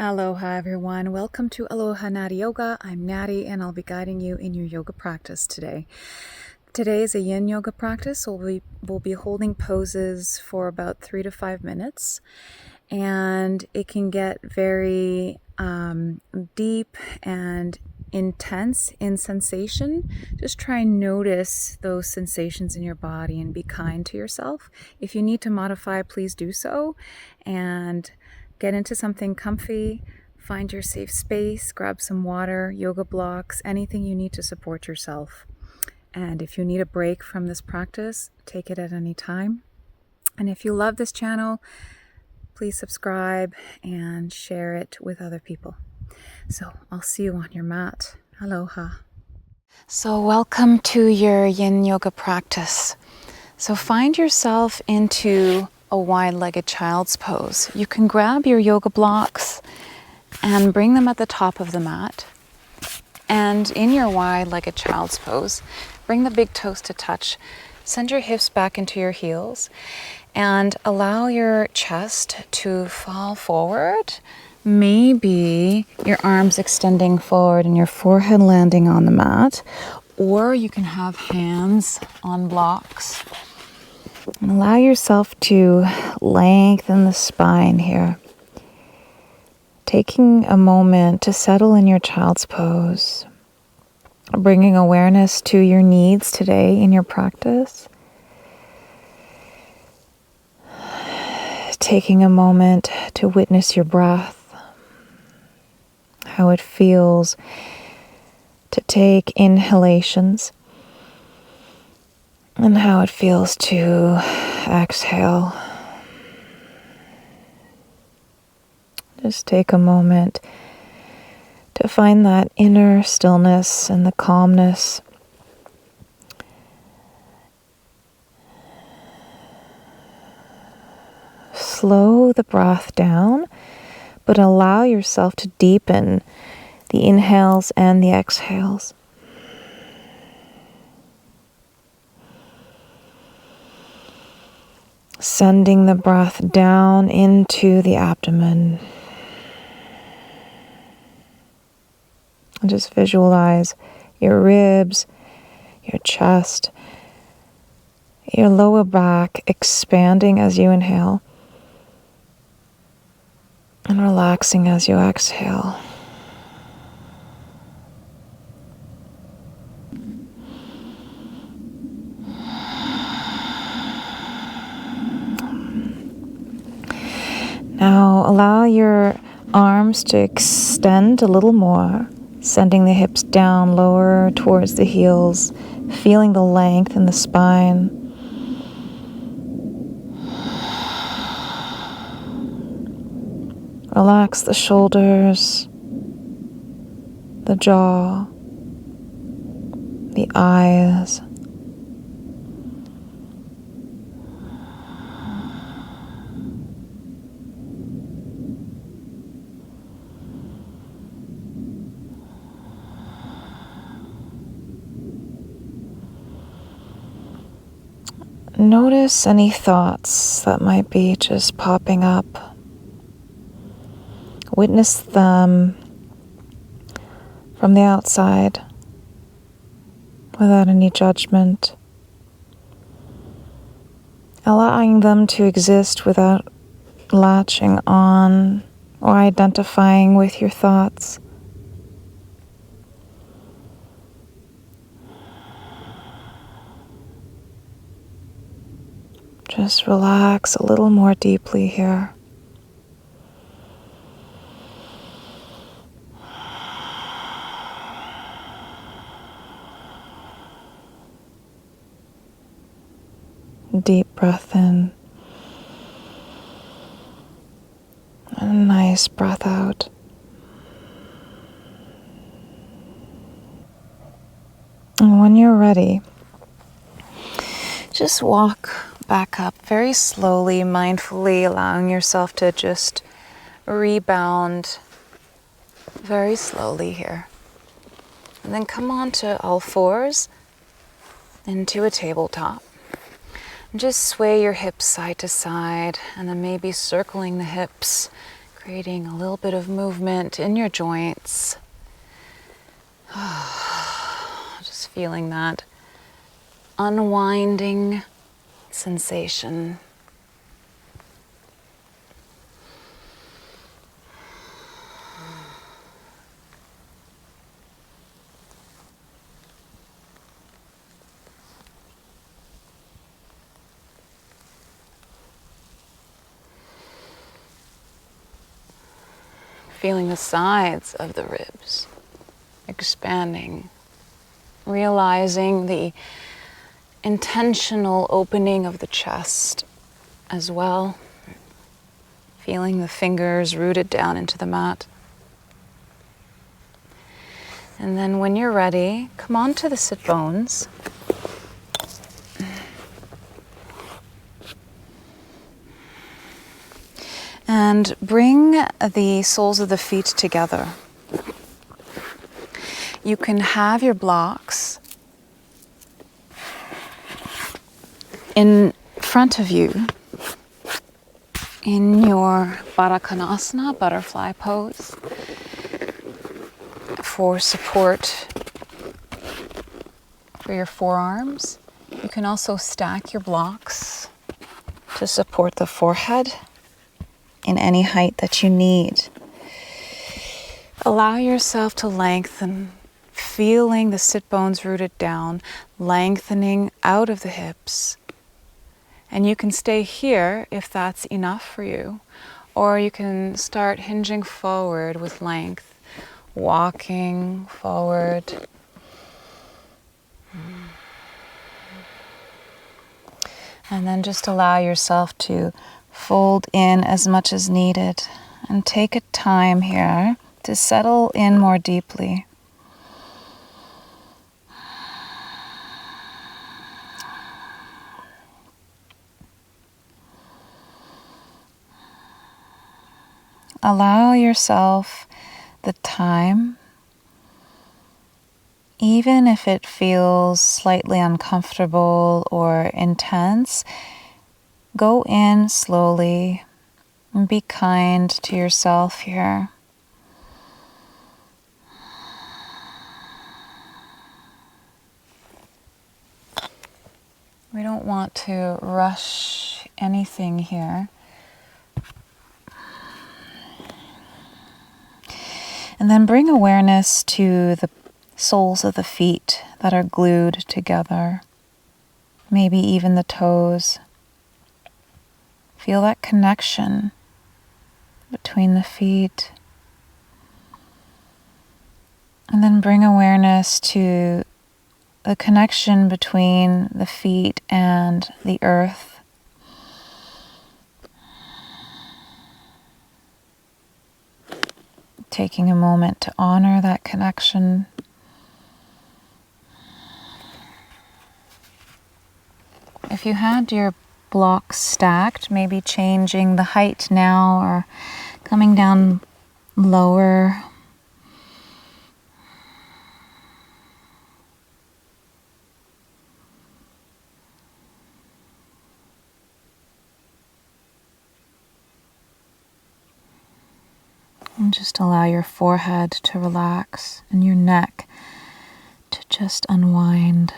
Aloha everyone, welcome to Aloha Natty Yoga. I'm Natty and I'll be guiding you in your yoga practice today. Today is a yin yoga practice, so we'll be holding poses for about 3 to 5 minutes, and it can get very deep and intense in sensation. Just try and notice those sensations in your body and be kind to yourself. If you need to modify, please do so, and get into something comfy, find your safe space, grab some water, yoga blocks, anything you need to support yourself. And if you need a break from this practice, take it at any time. And if you love this channel, please subscribe and share it with other people. So I'll see you on your mat. Aloha. So welcome to your yin yoga practice. So find yourself into a wide-legged child's pose. You can grab your yoga blocks and bring them at the top of the mat. And in your wide-legged child's pose, bring the big toes to touch. Send your hips back into your heels and allow your chest to fall forward. Maybe your arms extending forward and your forehead landing on the mat, or you can have hands on blocks. And allow yourself to lengthen the spine here. Taking a moment to settle in your child's pose. Bringing awareness to your needs today in your practice. Taking a moment to witness your breath. How it feels to take inhalations. And how it feels to exhale. Just take a moment to find that inner stillness and the calmness. Slow the breath down, but allow yourself to deepen the inhales and the exhales. Sending the breath down into the abdomen. And just visualize your ribs, your chest, your lower back expanding as you inhale and relaxing as you exhale. Now allow your arms to extend a little more, sending the hips down lower towards the heels, feeling the length in the spine. Relax the shoulders, the jaw, the eyes. Notice any thoughts that might be just popping up. Witness them from the outside without any judgment. Allowing them to exist without latching on or identifying with your thoughts. Just relax a little more deeply here. Deep breath in. And a nice breath out. And when you're ready, just walk back up very slowly, mindfully, allowing yourself to just rebound very slowly here. And then come on to all fours into a tabletop. And just sway your hips side to side, and then maybe circling the hips, creating a little bit of movement in your joints. Just feeling that unwinding sensation. Feeling the sides of the ribs expanding, realizing the intentional opening of the chest as well, feeling the fingers rooted down into the mat. And then when you're ready, come onto the sit bones. And bring the soles of the feet together. You can have your blocks in front of you in your Konasana, butterfly pose, for support for your forearms. You can also stack your blocks to support the forehead in any height that you need. Allow yourself to lengthen, feeling the sit bones rooted down, lengthening out of the hips. And you can stay here if that's enough for you, or you can start hinging forward with length, walking forward. And then just allow yourself to fold in as much as needed and take a time here to settle in more deeply. Allow yourself the time, even if it feels slightly uncomfortable or intense. Go in slowly and be kind to yourself here. We don't want to rush anything here. And then bring awareness to the soles of the feet that are glued together, maybe even the toes. Feel that connection between the feet. And then bring awareness to the connection between the feet and the earth. Taking a moment to honor that connection. If you had your blocks stacked, maybe changing the height now or coming down lower. And just allow your forehead to relax and your neck to just unwind.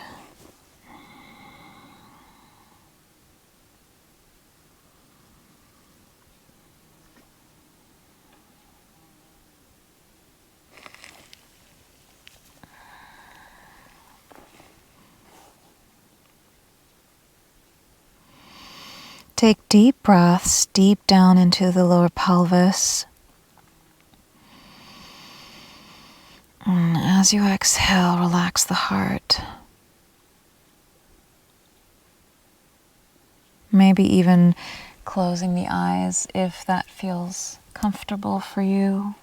Take deep breaths deep down into the lower pelvis. And as you exhale, relax the heart. Maybe even closing the eyes if that feels comfortable for you.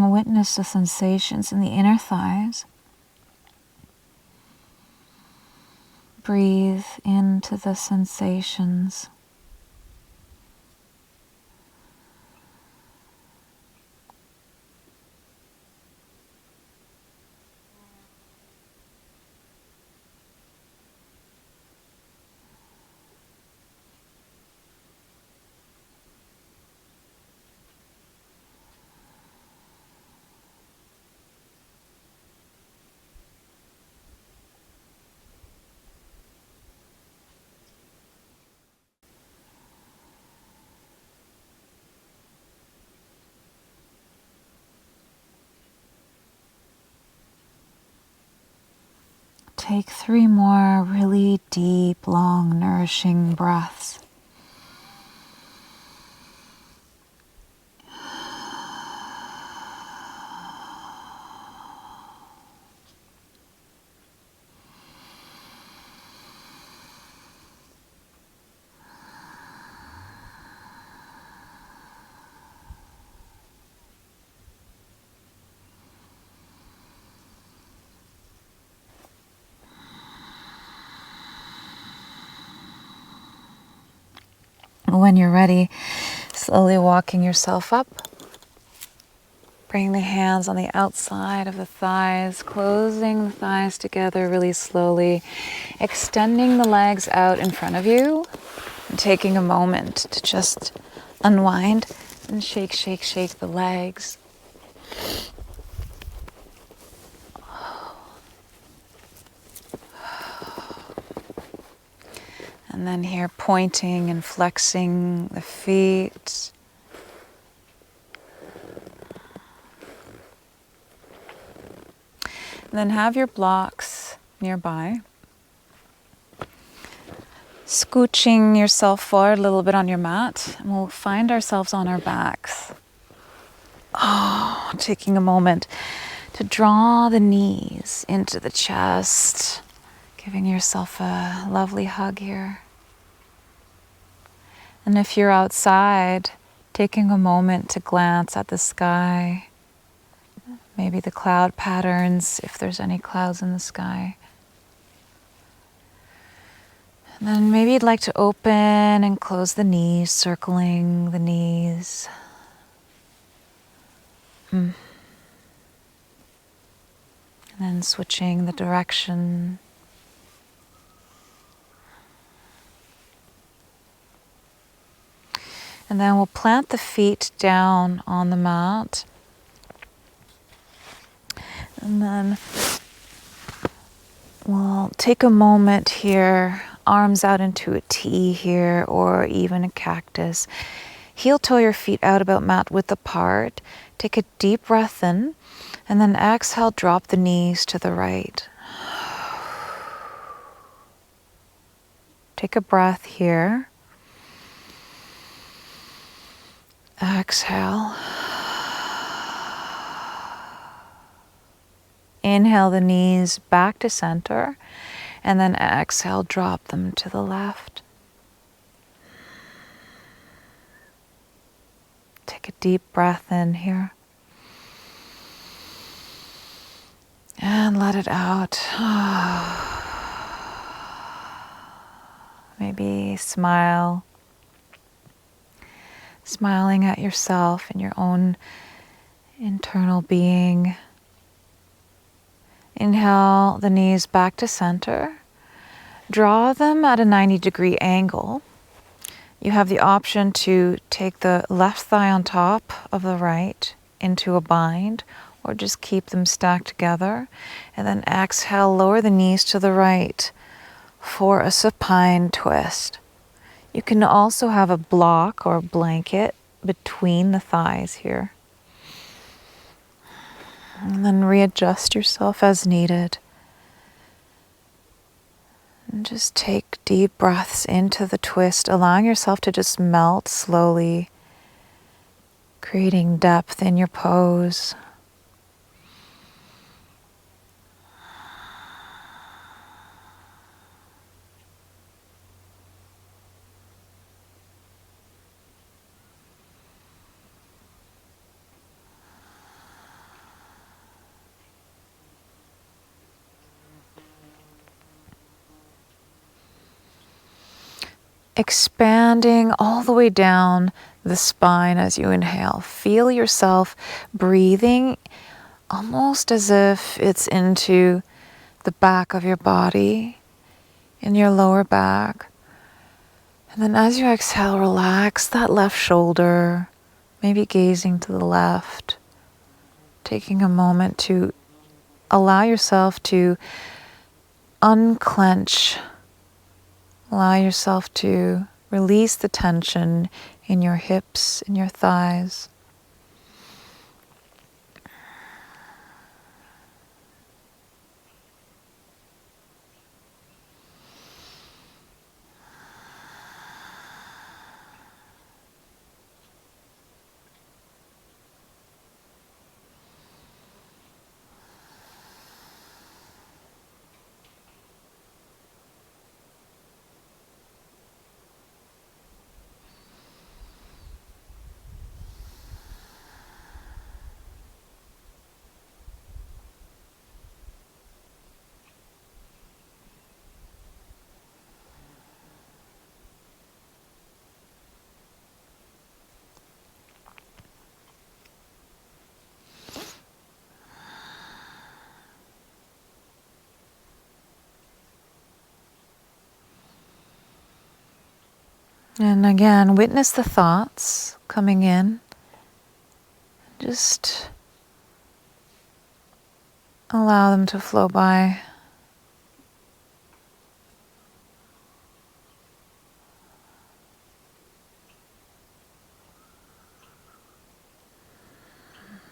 Witness the sensations in the inner thighs. Breathe into the sensations. Take 3 more really deep, long, nourishing breaths. When you're ready, slowly walking yourself up. Bring the hands on the outside of the thighs, closing the thighs together really slowly, extending the legs out in front of you, and taking a moment to just unwind and shake, shake, shake the legs. And then here, pointing and flexing the feet. And then have your blocks nearby. Scooching yourself forward a little bit on your mat, and we'll find ourselves on our backs. Taking a moment to draw the knees into the chest, giving yourself a lovely hug here. And if you're outside, taking a moment to glance at the sky, maybe the cloud patterns, if there's any clouds in the sky. And then maybe you'd like to open and close the knees, circling the knees. And then switching the direction. And then we'll plant the feet down on the mat. And then we'll take a moment here, arms out into a T here, or even a cactus. Heel toe your feet out about mat width apart. Take a deep breath in, and then exhale, drop the knees to the right. Take a breath here. Exhale. Inhale the knees back to center, and then exhale, drop them to the left. Take a deep breath in here. And let it out. Maybe smile. Smiling at yourself and your own internal being. Inhale the knees back to center. Draw them at a 90-degree angle. You have the option to take the left thigh on top of the right into a bind, or just keep them stacked together. And then exhale, lower the knees to the right for a supine twist. You can also have a block or a blanket between the thighs here. And then readjust yourself as needed. And just take deep breaths into the twist, allowing yourself to just melt slowly, creating depth in your pose. expanding all the way down the spine as you inhale. Feel yourself breathing almost as if it's into the back of your body, in your lower back. And then as you exhale, relax that left shoulder, maybe gazing to the left, taking a moment to allow yourself to unclench, allow yourself to release the tension in your hips, in your thighs. And again, witness the thoughts coming in. Just allow them to flow by.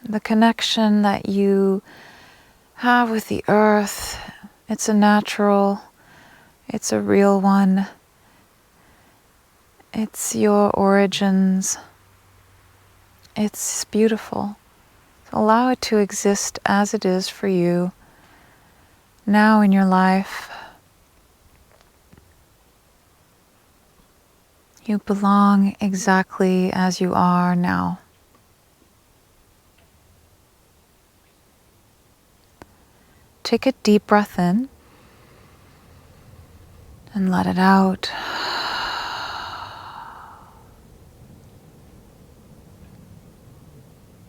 The connection that you have with the earth, it's a natural, it's a real one. It's your origins. It's beautiful. Allow it to exist as it is for you now in your life. You belong exactly as you are now. Take a deep breath in and let it out.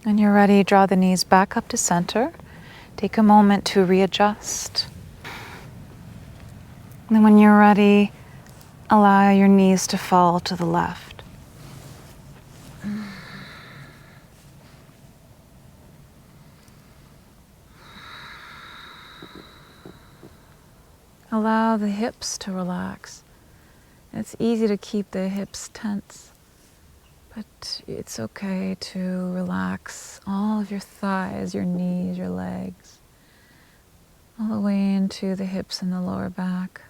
When you're ready, draw the knees back up to center. Take a moment to readjust. And then when you're ready, allow your knees to fall to the left. Allow the hips to relax. It's easy to keep the hips tense, but it's okay to relax all of your thighs, your knees, your legs, all the way into the hips and the lower back.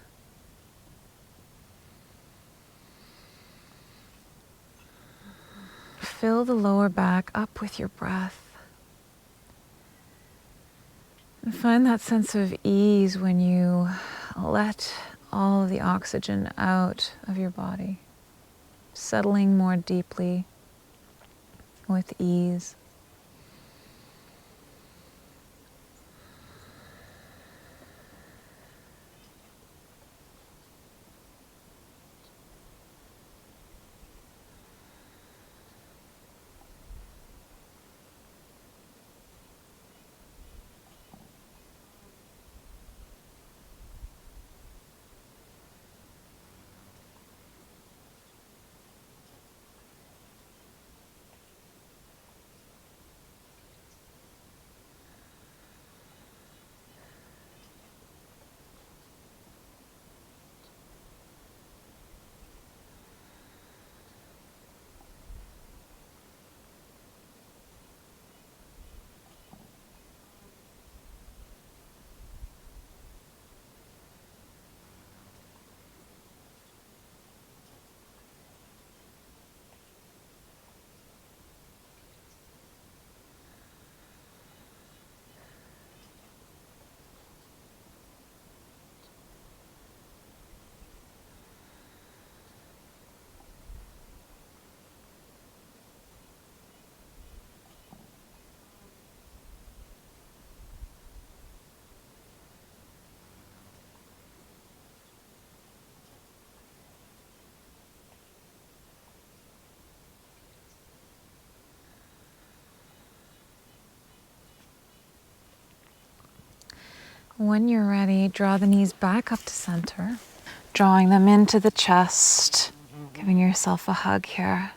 Fill the lower back up with your breath. And find that sense of ease when you let all of the oxygen out of your body, settling more deeply with ease. When you're ready, draw the knees back up to center, drawing them into the chest, giving yourself a hug here.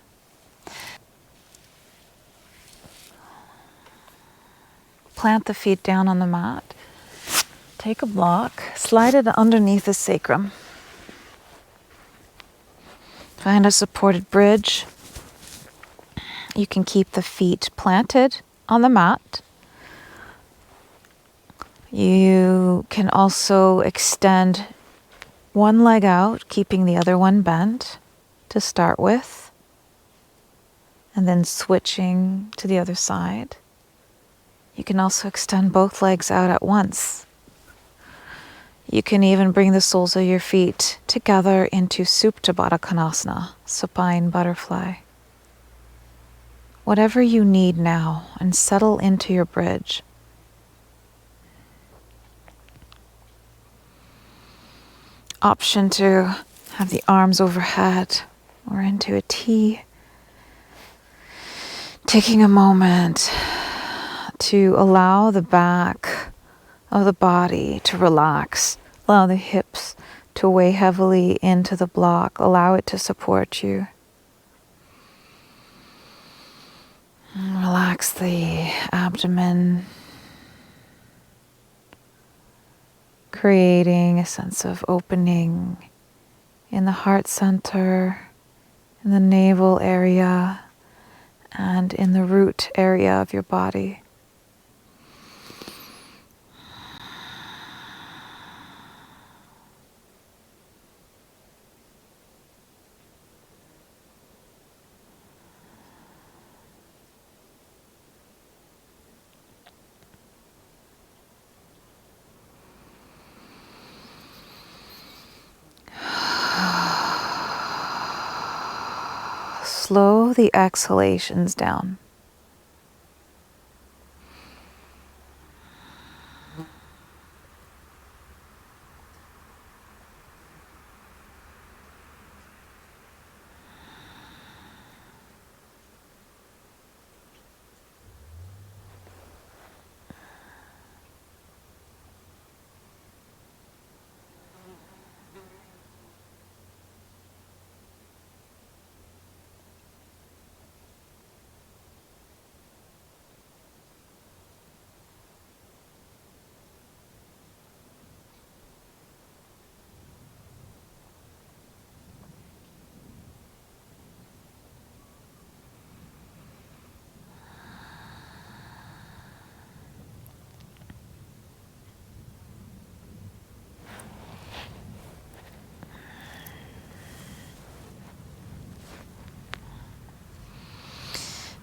Plant the feet down on the mat. Take a block, slide it underneath the sacrum. Find a supported bridge. You can keep the feet planted on the mat. You can also extend one leg out, keeping the other one bent to start with, and then switching to the other side. You can also extend both legs out at once. You can even bring the soles of your feet together into Supta Baddha Konasana, supine butterfly. Whatever you need now, and settle into your bridge. Option to have the arms overhead or into a T. Taking a moment to allow the back of the body to relax. Allow the hips to weigh heavily into the block. Allow it to support you. Relax the abdomen, creating a sense of opening in the heart center, in the navel area, and in the root area of your body. Slow the exhalations down.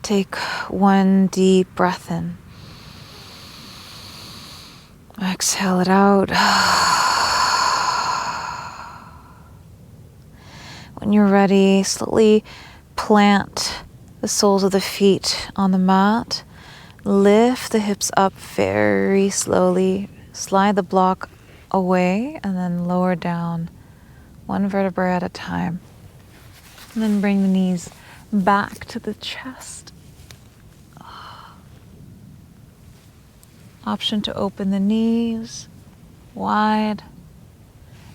Take one deep breath in. Exhale it out. When you're ready, slowly plant the soles of the feet on the mat. Lift the hips up very slowly. Slide the block away and then lower down one vertebrae at a time. And then bring the knees back to the chest. Option to open the knees wide.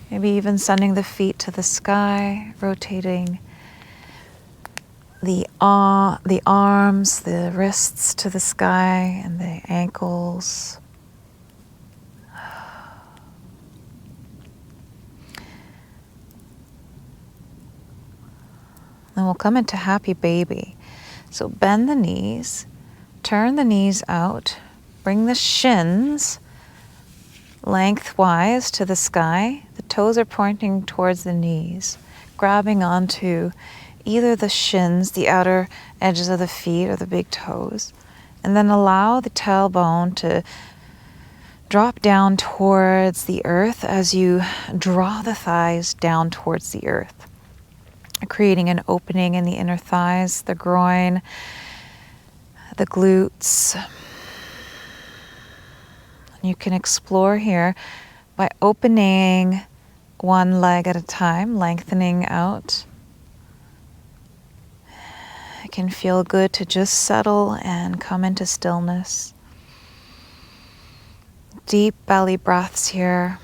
Maybe even sending the feet to the sky, rotating the arms, the wrists to the sky, and the ankles. Then we'll come into happy baby. So bend the knees, turn the knees out, bring the shins lengthwise to the sky. The toes are pointing towards the knees, grabbing onto either the shins, the outer edges of the feet, or the big toes. And then allow the tailbone to drop down towards the earth as you draw the thighs down towards the earth, creating an opening in the inner thighs, the groin, the glutes. You can explore here by opening one leg at a time, lengthening out. It can feel good to just settle and come into stillness. deep belly breaths here,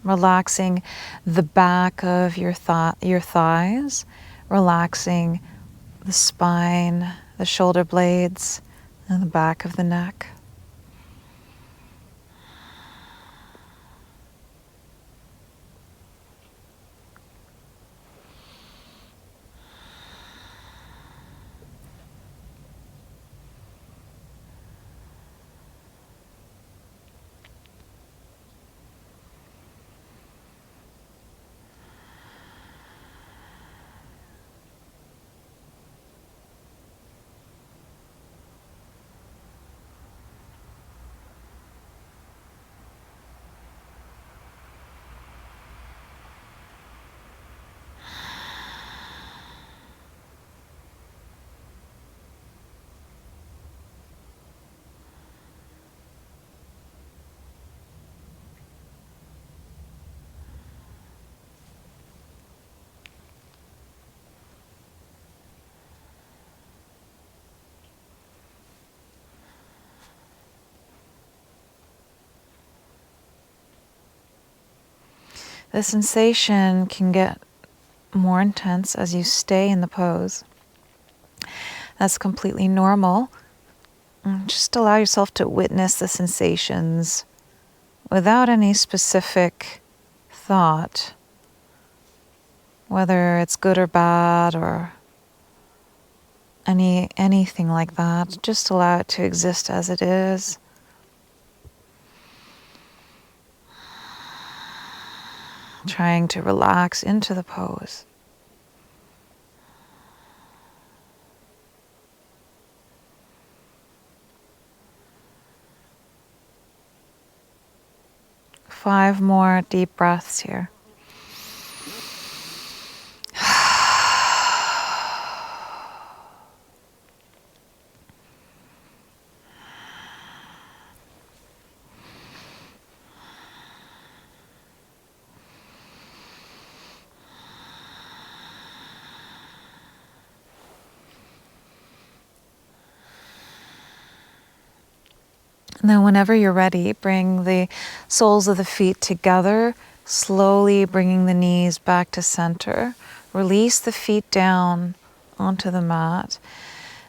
relaxing the back of your thighs, relaxing the spine, the shoulder blades, and the back of the neck. The sensation can get more intense as you stay in the pose. That's completely normal. Just allow yourself to witness the sensations without any specific thought, whether it's good or bad or anything like that. Just allow it to exist as it is. Trying to relax into the pose. Five more deep breaths here. And then whenever you're ready, bring the soles of the feet together, slowly bringing the knees back to center. Release the feet down onto the mat.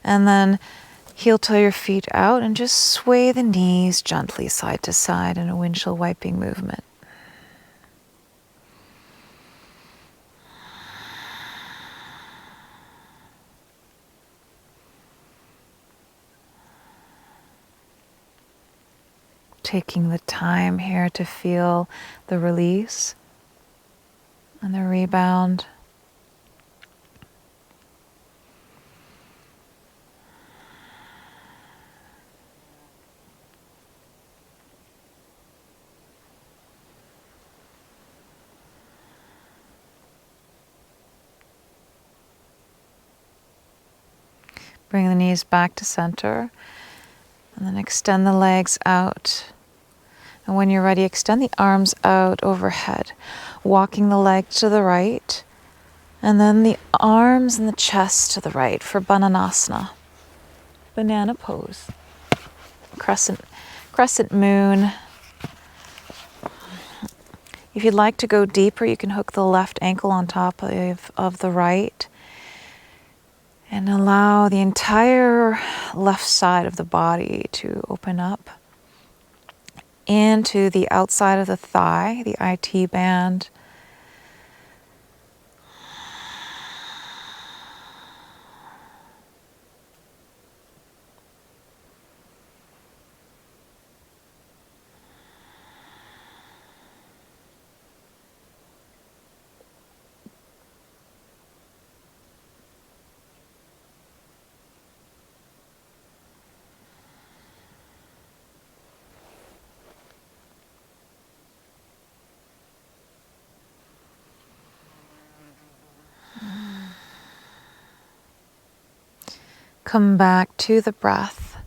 And then heel toe your feet out and just sway the knees gently side to side in a windshield wiping movement. Taking the time here to feel the release and the rebound. Bring the knees back to center and then extend the legs out. And when you're ready, extend the arms out overhead, walking the leg to the right, and then the arms and the chest to the right for Bananasana. Banana pose. Crescent moon. If you'd like to go deeper, you can hook the left ankle on top of the right and allow the entire left side of the body to open up into the outside of the thigh, the IT band. Come back to the breath.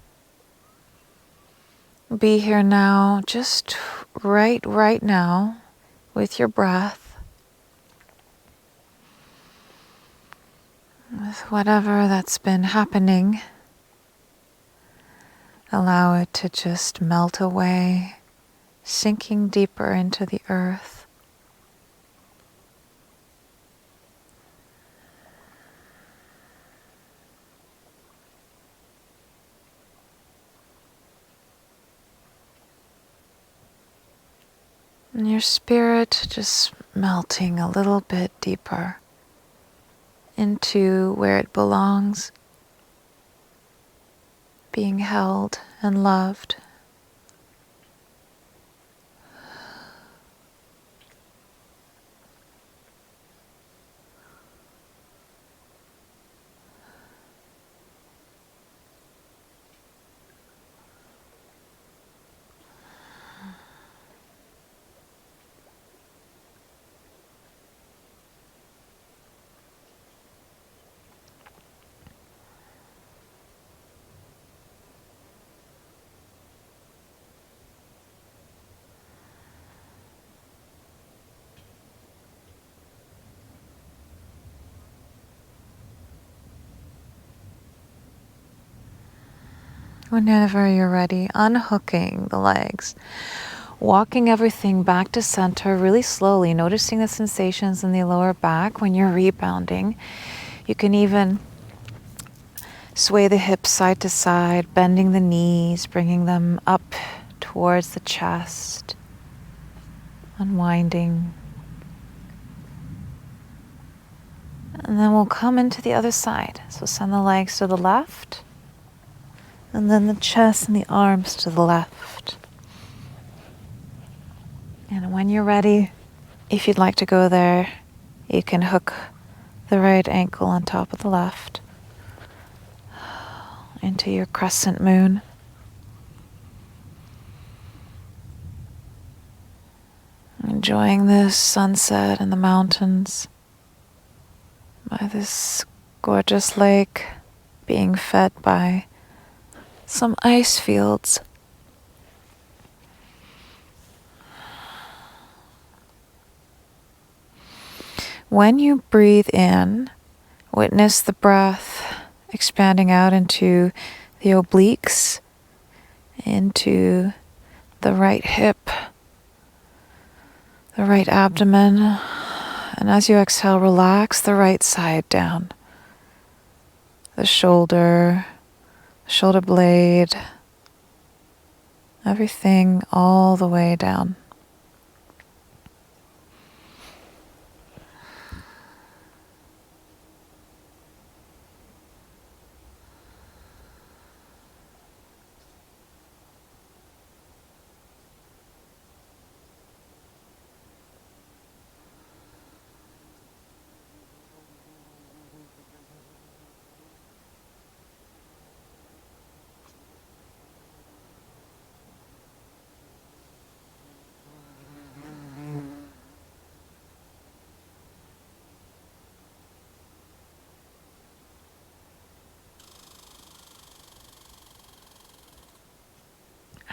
Be here now, just right now with your breath, with whatever that's been happening. Allow it to just melt away, sinking deeper into the earth. And your spirit just melting a little bit deeper into where it belongs, being held and loved. Whenever you're ready, unhooking the legs, walking everything back to center really slowly, noticing the sensations in the lower back when you're rebounding. You can even sway the hips side to side, bending the knees, bringing them up towards the chest, unwinding. And then we'll come into the other side. So send the legs to the left, and then the chest and the arms to the left. And when you're ready, if you'd like to go there, you can hook the right ankle on top of the left into your crescent moon. Enjoying this sunset in the mountains by this gorgeous lake, being fed by some ice fields. When you breathe in, witness the breath expanding out into the obliques, into the right hip, the right abdomen. And as you exhale, relax the right side down. The shoulder blade, everything all the way down.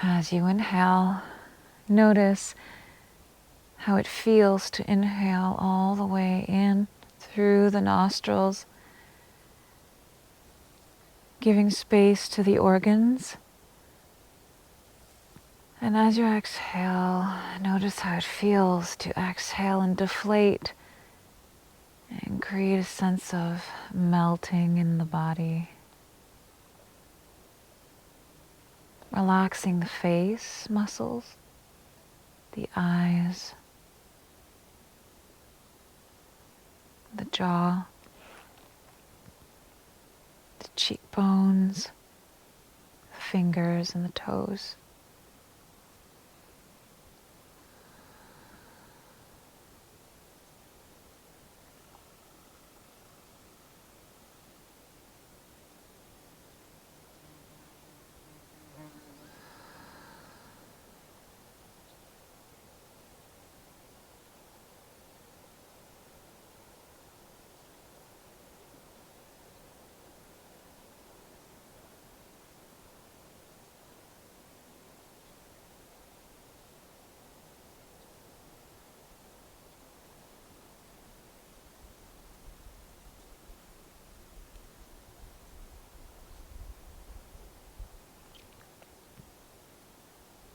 As you inhale, notice how it feels to inhale all the way in through the nostrils, giving space to the organs. And as you exhale, notice how it feels to exhale and deflate and create a sense of melting in the body. Relaxing the face muscles, the eyes, the jaw, the cheekbones, the fingers and the toes.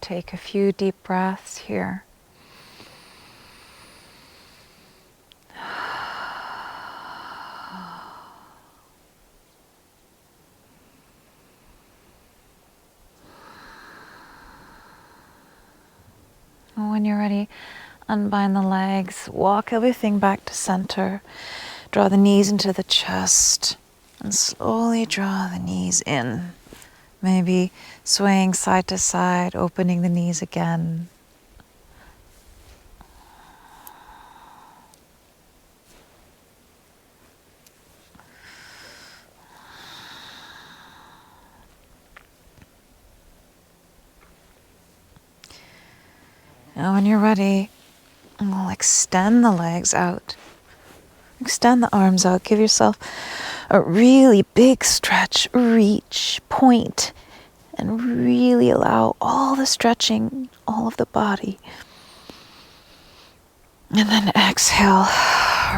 take a few deep breaths here. When you're ready, unbind the legs, walk everything back to center, draw the knees into the chest, and slowly draw the knees in. Maybe swaying side to side, opening the knees again. Now when you're ready, we'll extend the legs out. Extend the arms out. Give yourself a really big stretch, reach, point, and really allow all the stretching, all of the body. And then exhale,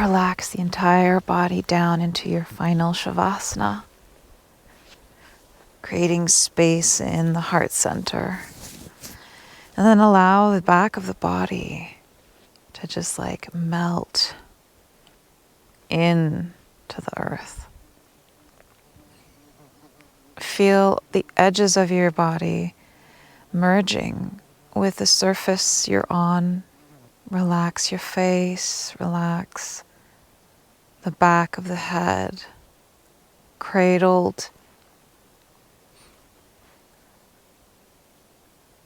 relax the entire body down into your final Shavasana, creating space in the heart center. And then allow the back of the body to just like melt in to the earth. Feel the edges of your body merging with the surface you're on. Relax your face, relax the back of the head, cradled.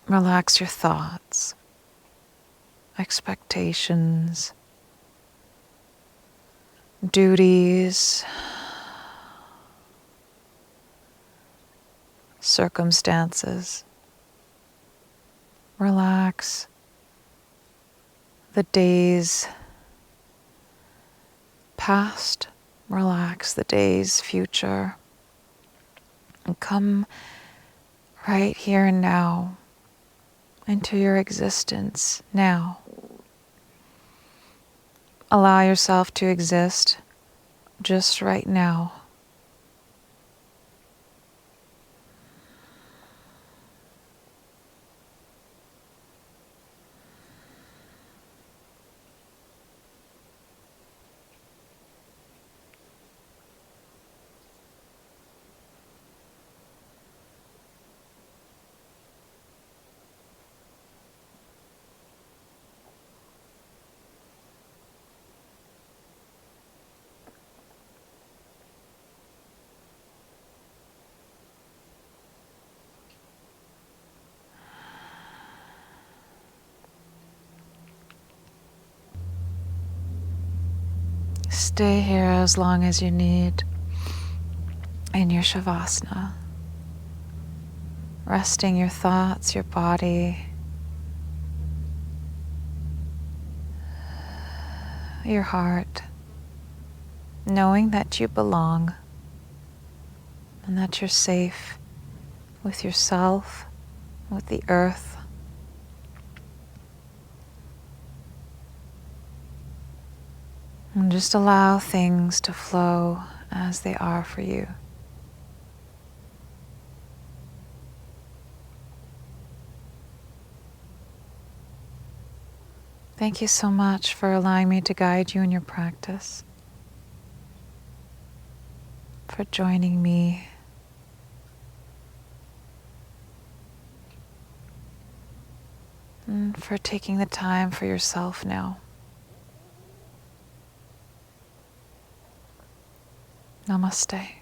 Relax your thoughts, expectations, duties, circumstances. Relax the days past, relax the days future, and come right here and now into your existence now. Allow yourself to exist just right now. Stay here as long as you need in your Shavasana, resting your thoughts, your body, your heart, knowing that you belong and that you're safe with yourself, with the earth. And just allow things to flow as they are for you. Thank you so much for allowing me to guide you in your practice, for joining me, and for taking the time for yourself now. Namaste.